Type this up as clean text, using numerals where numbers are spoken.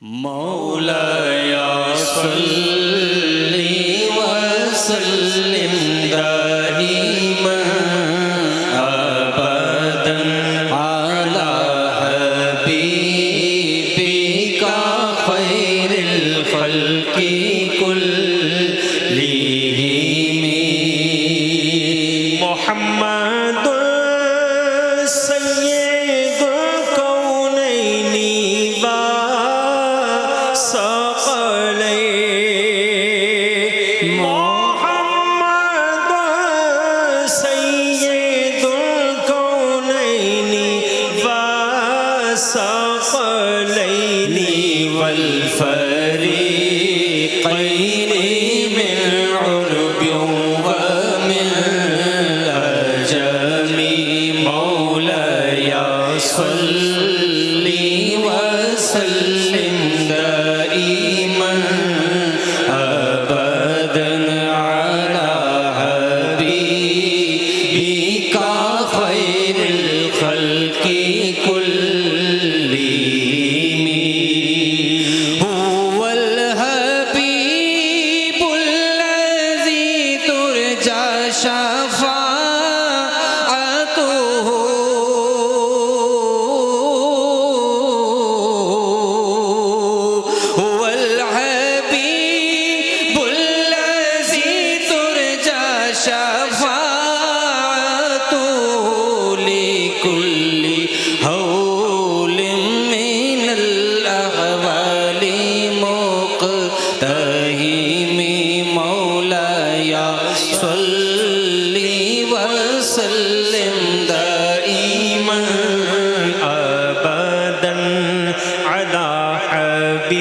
मौलाया सल्ली व सल्लिम दाइमन अबदन अला हबीबिका खैरिल खल्क़ि कुल्लिहिम मुहम्मदुर सय्यदुल कौनैनि व सकलैन मुहम्मदुर सय्यदुल कौनैनि व सकलैन वल फरीक़ैन मिन उर्बिन व मिन अजमी मौलाया सल्ली व सल्लिम दाइमन अबदन अला हबीबिका खैरिल खल्क़ि कुल्लिहिम हुवल हबीबुल लज़ी तुरजा शफ़ाअतुहु हुवल हबीबुल लज़ी तुरजा शफ़ाअतुहु लिकुल्लि हौलिन मिनल अहवालि मुक़तहिम मौलाया सल्ली व सल्लिम दाइमन अबदन अला हबीबिका